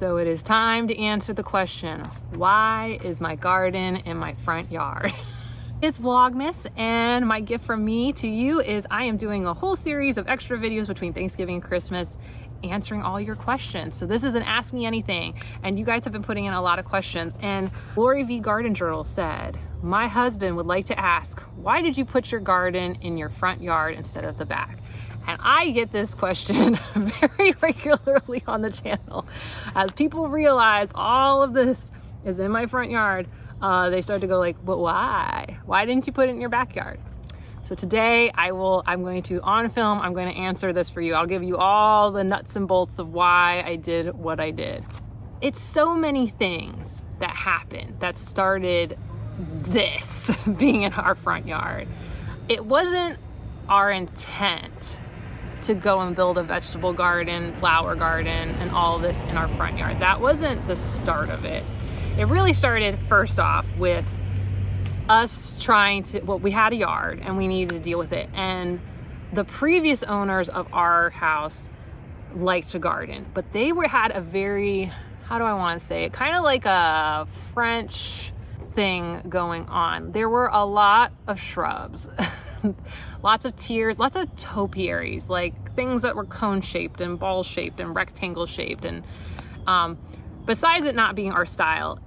So it is time to answer the question, why is my garden in my front yard? It's Vlogmas, and my gift from me to you is I am doing a whole series of extra videos between Thanksgiving and Christmas answering all your questions. So this is an Ask Me Anything, and you guys have been putting in a lot of questions. And Lori V Garden Journal said, my husband would like to ask, why did you put your garden in your front yard instead of the back? And I get this question very regularly on the channel. As people realize all of this is in my front yard, they start to go like, but why? Why didn't you put it in your backyard? So today I'm going to, on film, I'm going to answer this for you. I'll give you all the nuts and bolts of why I did what I did. It's so many things that happened that started this being in our front yard. It wasn't our intent to go and build a vegetable garden, flower garden, and all of this in our front yard. That wasn't the start of it. It really started first off with us trying to, well, we had a yard and we needed to deal with it. And the previous owners of our house liked to garden, but they had a very, how do I want to say it? Kind of like a French thing going on. There were a lot of shrubs. Lots of tiers, lots of topiaries, like things that were cone shaped and ball shaped and rectangle shaped. And besides it not being our style,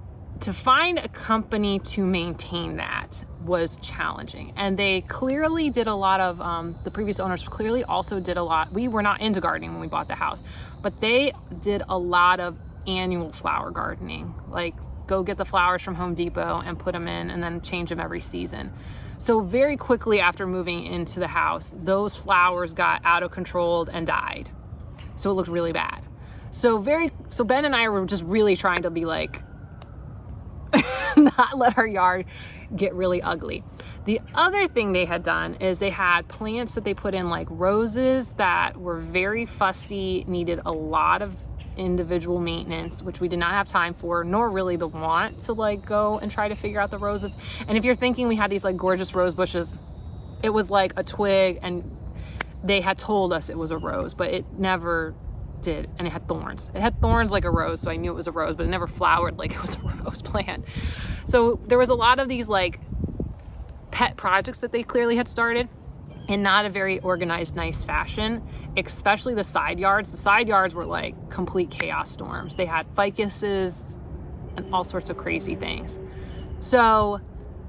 to find a company to maintain that was challenging. And they clearly did a lot of, the previous owners clearly also did a lot. We were not into gardening when we bought the house, but they did a lot of annual flower gardening, like go get the flowers from Home Depot and put them in and then change them every season. So very quickly after moving into the house, those flowers got out of control and died. So it looked really bad. So Ben and I were just really trying to be like, not let our yard get really ugly. The other thing they had done is they had plants that they put in, like roses that were very fussy, needed a lot of individual maintenance, which we did not have time for, nor really the want to like go and try to figure out the roses. And if you're thinking we had these like gorgeous rose bushes, it was like a twig, and they had told us it was a rose, but it never did. And it had thorns. It had thorns like a rose, so I knew it was a rose, but it never flowered like it was a rose plant. So there was a lot of these like pet projects that they clearly had started in not a very organized, nice fashion, especially the side yards. The side yards were like complete chaos storms. They had ficuses and all sorts of crazy things. So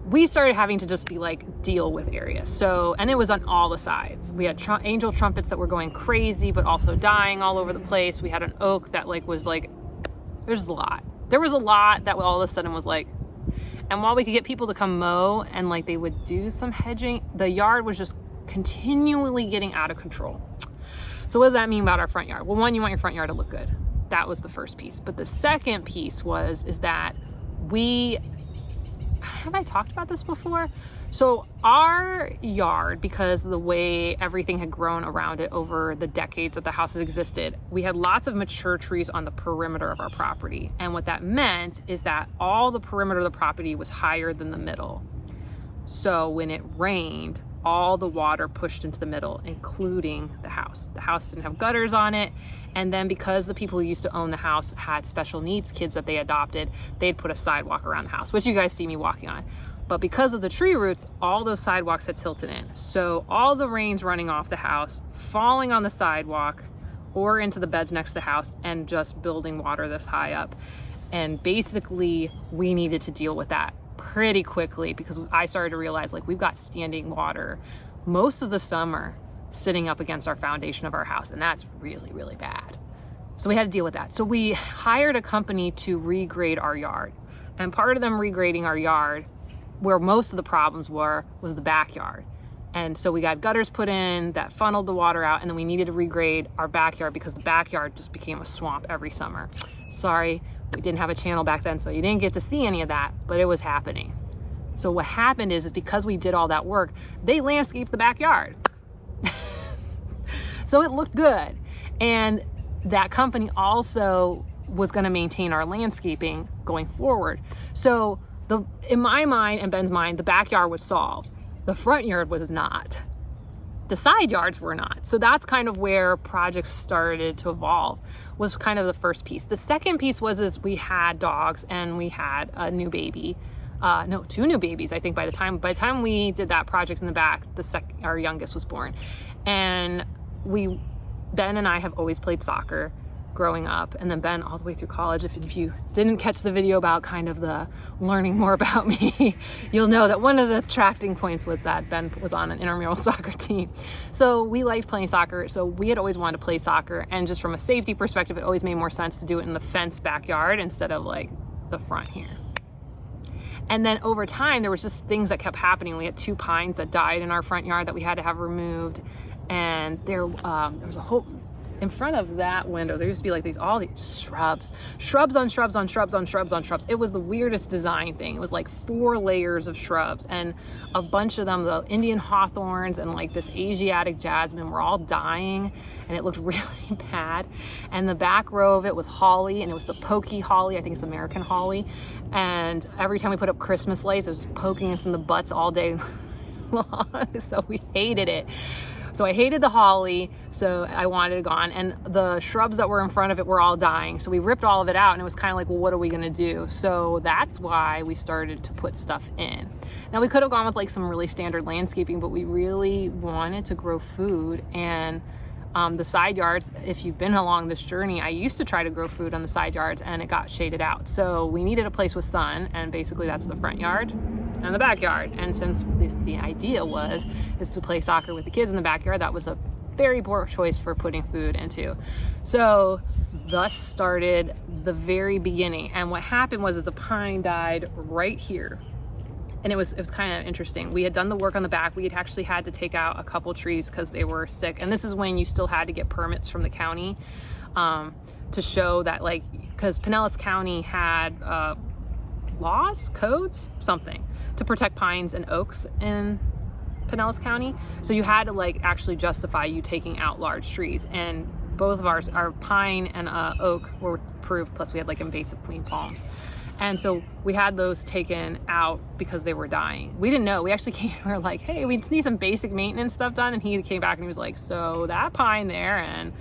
we started having to just be like, deal with areas. So, and it was on all the sides. We had angel trumpets that were going crazy, but also dying all over the place. We had an oak that like was like, there's a lot. There was a lot that all of a sudden was like, and while we could get people to come mow and like they would do some hedging, the yard was just continually getting out of control. So what does that mean about our front yard? Well, one, you want your front yard to look good. That was the first piece. But the second piece is that have I talked about this before? So our yard, because of the way everything had grown around it over the decades that the house has existed, we had lots of mature trees on the perimeter of our property. And what that meant is that all the perimeter of the property was higher than the middle. So when it rained, all the water pushed into the middle, including the house. The house didn't have gutters on it. And then because the people who used to own the house had special needs kids that they adopted, they'd put a sidewalk around the house, which you guys see me walking on. But because of the tree roots, all those sidewalks had tilted in. So all the rain's running off the house, falling on the sidewalk or into the beds next to the house, and just building water this high up. And basically we needed to deal with that pretty quickly, because I started to realize like we've got standing water most of the summer sitting up against our foundation of our house, and that's really, really bad. So we had to deal with that. So we hired a company to regrade our yard, and part of them regrading our yard, where most of the problems was the backyard. And so we got gutters put in that funneled the water out, and then we needed to regrade our backyard because the backyard just became a swamp every summer. Sorry, we didn't have a channel back then, so you didn't get to see any of that, but it was happening. So what happened is because we did all that work, they landscaped the backyard. So it looked good. And that company also was gonna maintain our landscaping going forward. So in my mind and Ben's mind, the backyard was solved. The front yard was not. The side yards were not. So that's kind of where projects started to evolve, was kind of the first piece. The second piece was we had dogs and we had a new baby. No, 2 new babies, I think by the time we did that project in the back, our youngest was born. And Ben and I have always played soccer growing up, and then Ben all the way through college. If you didn't catch the video about kind of the learning more about me, you'll know that one of the attracting points was that Ben was on an intramural soccer team. So we liked playing soccer. So we had always wanted to play soccer, and just from a safety perspective, it always made more sense to do it in the fenced backyard instead of like the front here. And then over time, there was just things that kept happening. We had 2 pines that died in our front yard that we had to have removed. And there was a whole, in front of that window, there used to be like all these shrubs on shrubs on shrubs on shrubs on shrubs. It was the weirdest design thing. It was like 4 layers of shrubs, and a bunch of them, the Indian hawthorns and like this Asiatic jasmine, were all dying, and it looked really bad. And the back row of it was holly, and it was the pokey holly. I think it's American holly. And every time we put up Christmas lights, it was poking us in the butts all day long. So we hated it. So I hated the holly, so I wanted it gone. And the shrubs that were in front of it were all dying. So we ripped all of it out, and it was kind of like, well, what are we gonna do? So that's why we started to put stuff in. Now we could have gone with like some really standard landscaping, but we really wanted to grow food. And the side yards, if you've been along this journey, I used to try to grow food on the side yards, and it got shaded out. So we needed a place with sun, and basically that's the front yard and the backyard. And since the idea is to play soccer with the kids in the backyard, that was a very poor choice for putting food into. So thus started the very beginning. And what happened was the pine died right here. And it was kind of interesting. We had done the work on the back. We had actually had to take out a couple trees because they were sick. And this is when you still had to get permits from the county to show that, like, because Pinellas County had laws, codes, something to protect pines and oaks in Pinellas County. So you had to like actually justify you taking out large trees, and both of our pine and oak were approved, plus we had like invasive queen palms. And so we had those taken out because they were dying. We didn't know. We actually came, we were like, hey, we just need some basic maintenance stuff done. And he came back and he was like, so that pine there and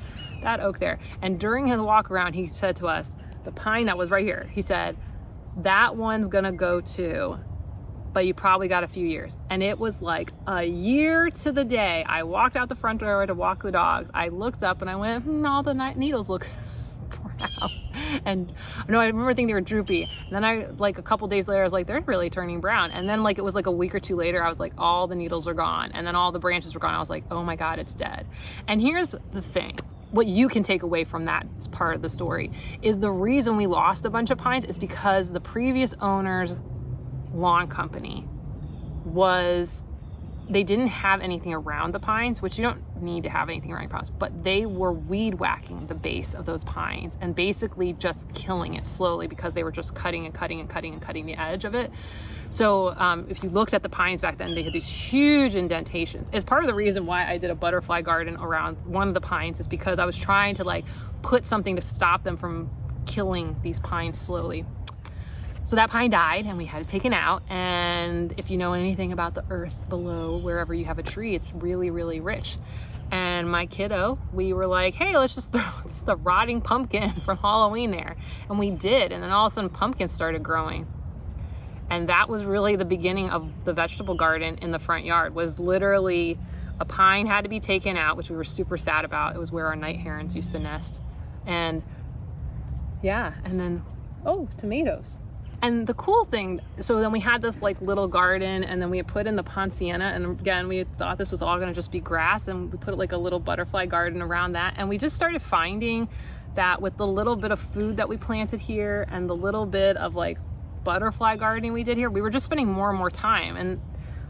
that oak there. And during his walk around, he said to us, the pine that was right here, he said, that one's gonna go too, but you probably got a few years. And it was like a year to the day. I walked out the front door to walk the dogs. I looked up and I went, all the needles look brown. And no, I remember thinking they were droopy. And then I, like a couple days later, I was like, they're really turning brown. And then like, it was like a week or 2 later, I was like, all the needles are gone. And then all the branches were gone. I was like, oh my God, it's dead. And here's the thing. What you can take away from that part of the story is the reason we lost a bunch of pines is because the previous owner's lawn company they didn't have anything around the pines, which you don't need to have anything around pines, but they were weed whacking the base of those pines and basically just killing it slowly because they were just cutting and cutting and cutting and cutting the edge of it. So if you looked at the pines back then, they had these huge indentations. It's part of the reason why I did a butterfly garden around one of the pines, is because I was trying to like put something to stop them from killing these pines slowly. So that pine died and we had it taken out. And if you know anything about the earth below, wherever you have a tree, it's really, really rich. And my kiddo, we were like, hey, let's just throw the rotting pumpkin from Halloween there. And we did. And then all of a sudden pumpkins started growing. And that was really the beginning of the vegetable garden in the front yard. Was literally a pine had to be taken out, which we were super sad about. It was where our night herons used to nest. And yeah, and then, oh, tomatoes. And the cool thing, so then we had this like little garden, and then we had put in the ponciana, and again, we thought this was all gonna just be grass, and we put like a little butterfly garden around that. And we just started finding that with the little bit of food that we planted here and the little bit of like butterfly gardening we did here, we were just spending more and more time. And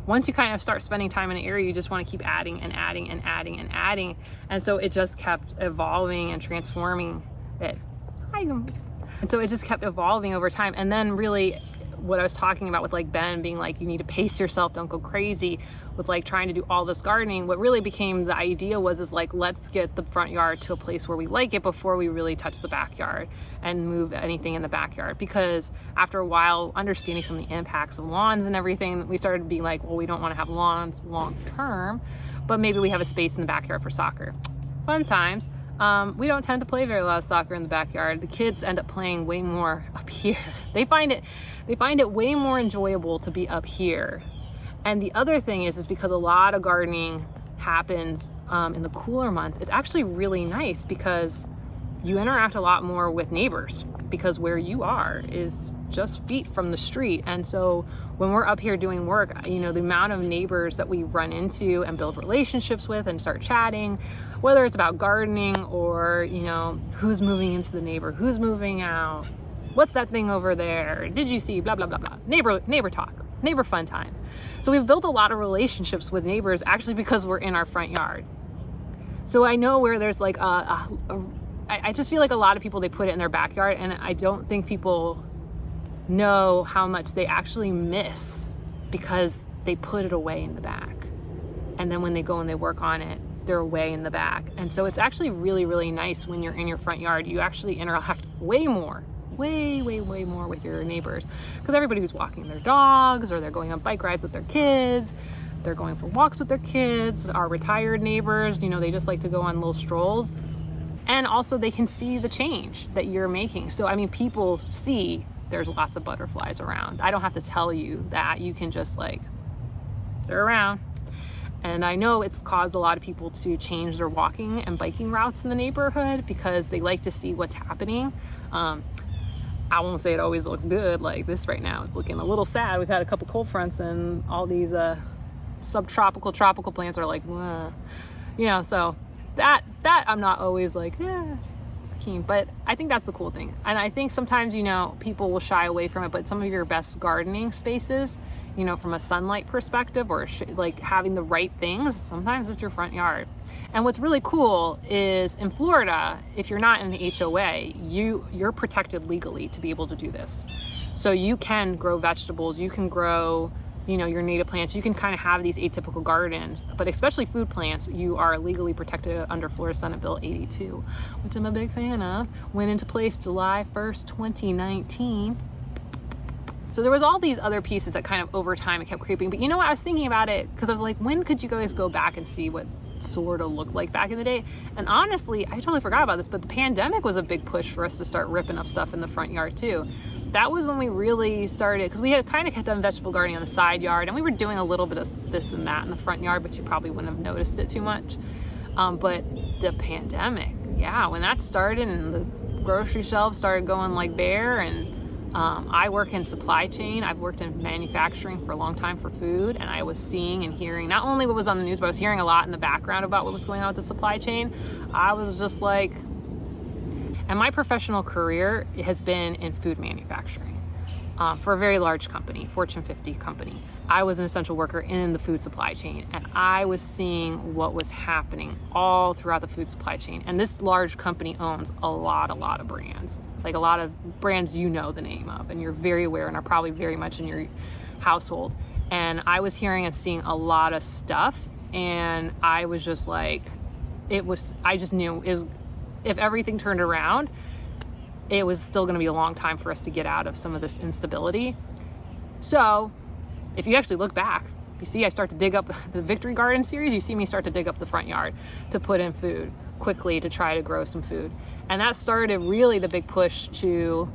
once you kind of start spending time in an area, you just want to keep adding and adding and adding and adding. And so it just kept evolving and transforming it. And so it just kept evolving over time. And then really what I was talking about with like Ben being like, you need to pace yourself, don't go crazy with like trying to do all this gardening. What really became the idea is like, let's get the front yard to a place where we like it before we really touch the backyard and move anything in the backyard. Because after a while, understanding some of the impacts of lawns and everything, we started being like, well, we don't want to have lawns long term, but maybe we have a space in the backyard for soccer. Fun times. We don't tend to play very lot of soccer in the backyard. The kids end up playing way more up here. They find it way more enjoyable to be up here. And the other thing is because a lot of gardening happens in the cooler months, it's actually really nice because you interact a lot more with neighbors, because where you are is just feet from the street. And so when we're up here doing work, you know, the amount of neighbors that we run into and build relationships with and start chatting, whether it's about gardening or, you know, who's moving into the neighbor, who's moving out, what's that thing over there, did you see, blah, blah, blah, blah. Neighbor talk, neighbor fun times. So we've built a lot of relationships with neighbors actually because we're in our front yard. So I know where there's like I just feel like a lot of people, they put it in their backyard, and I don't think people know how much they actually miss because they put it away in the back. And then when they go and they work on it, they're away in the back. And so it's actually really, really nice when you're in your front yard. You actually interact way more, way more with your neighbors, because everybody who's walking their dogs, or they're going on bike rides with their kids, they're going for walks with their kids. Our retired neighbors, you know, they just like to go on little strolls. And also they can see the change that you're making. So, I mean, people see there's lots of butterflies around. I don't have to tell you that. You can just like, they're around. And I know it's caused a lot of people to change their walking and biking routes in the neighborhood because they like to see what's happening. I won't say it always looks good like this right now. It's looking a little sad. We've had a couple cold fronts and all these subtropical, tropical plants are like, you know, so that I'm not always like, keen, but I think that's the cool thing. And I think sometimes, you know, people will shy away from it, but some of your best gardening spaces, you know, from a sunlight perspective or like having the right things, sometimes it's your front yard. And what's really cool is in Florida, if you're not in an HOA, you're protected legally to be able to do this. So you can grow vegetables, you can grow, you know, your native plants, you can kind of have these atypical gardens, but especially food plants, you are legally protected under Florida Senate Bill 82, which I'm a big fan of. Went into place July 1st, 2019. So there was all these other pieces that kind of over time it kept creeping. But you know what, I was thinking about it because I was like, when could you guys go back and see what sort of looked like back in the day? And honestly, I totally forgot about this, but the pandemic was a big push for us to start ripping up stuff in the front yard too. That was when we really started, because we had kind of done vegetable gardening on the side yard, and we were doing a little bit of this and that in the front yard, but you probably wouldn't have noticed it too much. But the pandemic, yeah, when that started and the grocery shelves started going like bare, and I work in supply chain. I've worked in manufacturing for a long time for food, and I was seeing and hearing not only what was on the news, but I was hearing a lot in the background about what was going on with the supply chain. I was just like, and my professional career has been in food manufacturing for a very large company, Fortune 50 company. I was an essential worker in the food supply chain, and I was seeing what was happening all throughout the food supply chain. And this large company owns a lot of brands, like a lot of brands you know the name of, and you're very aware and are probably very much in your household. And I was hearing and seeing a lot of stuff, and I was just like, I just knew it was, if everything turned around, it was still going to be a long time for us to get out of some of this instability. So if you actually look back, you see I start to dig up the Victory Garden series, you see me start to dig up the front yard to put in food quickly to try to grow some food. And that started really the big push to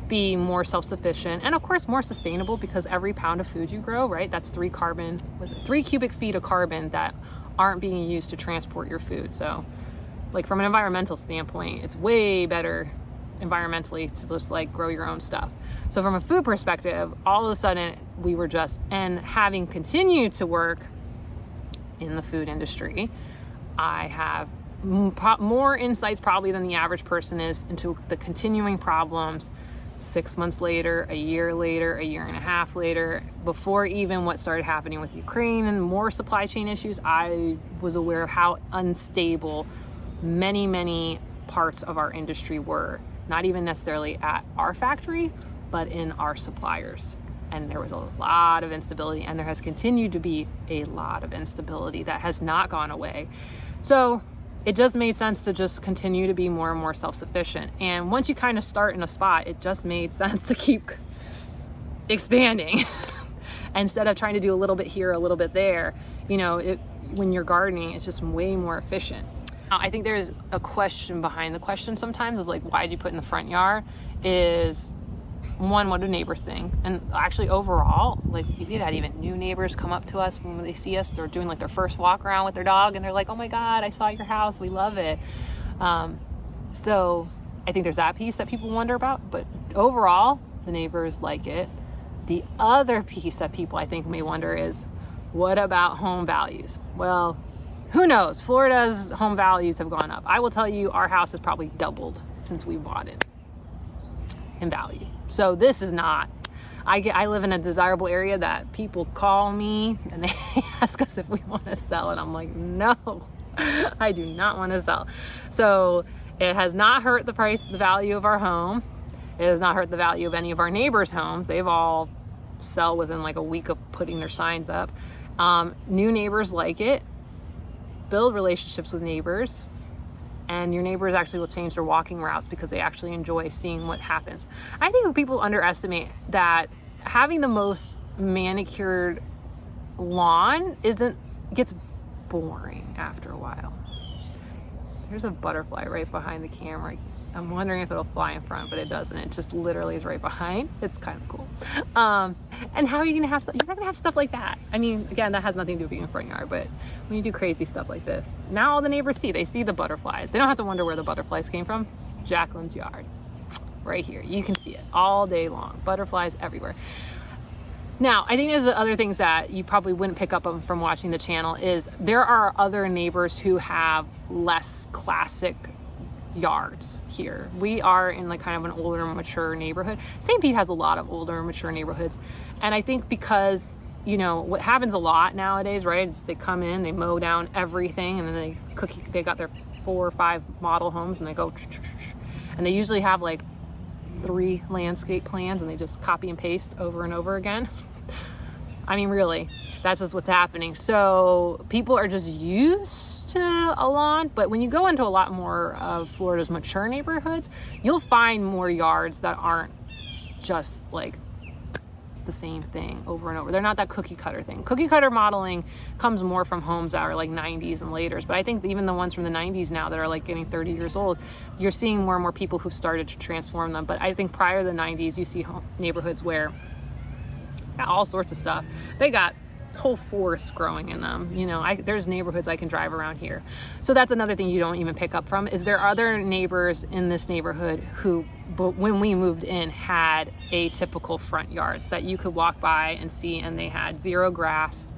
be more self-sufficient and of course more sustainable, because every pound of food you grow, right, that's 3 cubic feet of carbon that aren't being used to transport your food. So like from an environmental standpoint, it's way better environmentally to just like grow your own stuff. So from a food perspective, all of a sudden we were just, and having continued to work in the food industry, I have more insights probably than the average person is into the continuing problems 6 months later, a year and a half later, before even what started happening with Ukraine and more supply chain issues. I was aware of how unstable many parts of our industry were, not even necessarily at our factory, but in our suppliers. And there was a lot of instability, and there has continued to be a lot of instability that has not gone away. So it just made sense to just continue to be more and more self-sufficient. And once you kind of start in a spot, it just made sense to keep expanding instead of trying to do a little bit here, a little bit there. You know, when you're gardening, it's just way more efficient. I think there's a question behind the question sometimes is like, why did you put in the front yard? Is one, what do neighbors think? And actually overall, like we've had even new neighbors come up to us when they see us, they're doing like their first walk around with their dog and they're like, oh my God, I saw your house, we love it. So I think there's that piece that people wonder about, but overall the neighbors like it. The other piece that people I think may wonder is, what about home values? Well, who knows? Florida's home values have gone up. I will tell you, our house has probably doubled since we bought it in value. So this is not, I live in a desirable area that people call me and they ask us if we want to sell, and I'm like, no, I do not want to sell. So it has not hurt the price, the value of our home. It has not hurt the value of any of our neighbors' homes. They've all sell within like a week of putting their signs up. New neighbors like it. Build relationships with neighbors, and your neighbors actually will change their walking routes because they actually enjoy seeing what happens. I think people underestimate that having the most manicured lawn gets boring after a while. There's a butterfly right behind the camera. I'm wondering if it'll fly in front, but it doesn't. It just literally is right behind. It's kind of cool. And how are you gonna have stuff? You're not gonna have stuff like that. I mean, again, that has nothing to do with being in the front yard, but when you do crazy stuff like this, now all the neighbors they see the butterflies. They don't have to wonder where the butterflies came from. Jacqueline's yard, right here. You can see it all day long. Butterflies everywhere. Now, I think there's other things that you probably wouldn't pick up on from watching the channel is there are other neighbors who have less classic yards here. We are in like kind of an older, mature neighborhood. St. Pete has a lot of older, mature neighborhoods. And I think because, you know, what happens a lot nowadays, right, is they come in, they mow down everything, and then they got their 4 or 5 model homes and they go, and they usually have like 3 landscape plans and they just copy and paste over and over again. I mean, really, that's just what's happening. So people are just used to a lawn, but when you go into a lot more of Florida's mature neighborhoods, you'll find more yards that aren't just like the same thing over and over. They're not that cookie cutter thing. Cookie cutter modeling comes more from homes that are like 90s and later, but I think even the ones from the 90s now that are like getting 30 years old, you're seeing more and more people who've started to transform them. But I think prior to the 90s, you see neighborhoods where all sorts of stuff. They got whole forests growing in them. You know, there's neighborhoods I can drive around here. So that's another thing you don't even pick up from is there are other neighbors in this neighborhood who, but when we moved in, had atypical front yards that you could walk by and see, and they had 0 grass,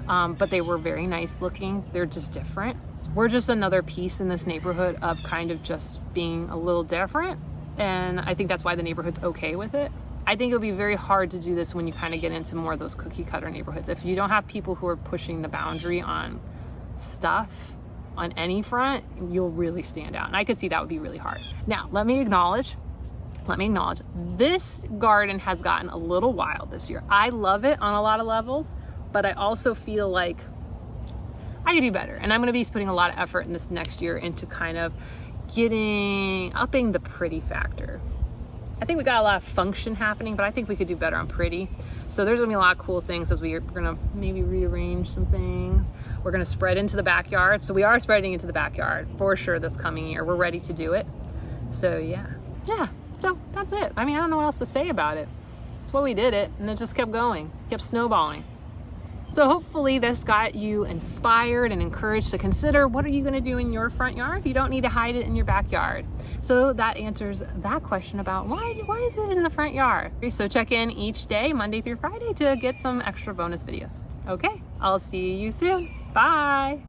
but they were very nice looking. They're just different. We're just another piece in this neighborhood of kind of just being a little different, and I think that's why the neighborhood's okay with it. I think it'll be very hard to do this when you kind of get into more of those cookie cutter neighborhoods. If you don't have people who are pushing the boundary on stuff on any front, you'll really stand out. And I could see that would be really hard. Now, let me acknowledge, this garden has gotten a little wild this year. I love it on a lot of levels, but I also feel like I could do better. And I'm gonna be putting a lot of effort in this next year into kind of upping the pretty factor. I think we got a lot of function happening, but I think we could do better on pretty. So there's gonna be a lot of cool things as we're gonna maybe rearrange some things. We're gonna spread into the backyard. So we are spreading into the backyard for sure this coming year. We're ready to do it. So yeah, so that's it. I mean, I don't know what else to say about it. It's what we did it, and it just kept going, kept snowballing. So hopefully this got you inspired and encouraged to consider what are you gonna do in your front yard? You don't need to hide it in your backyard. So that answers that question about why is it in the front yard? So check in each day, Monday through Friday, to get some extra bonus videos. Okay, I'll see you soon. Bye.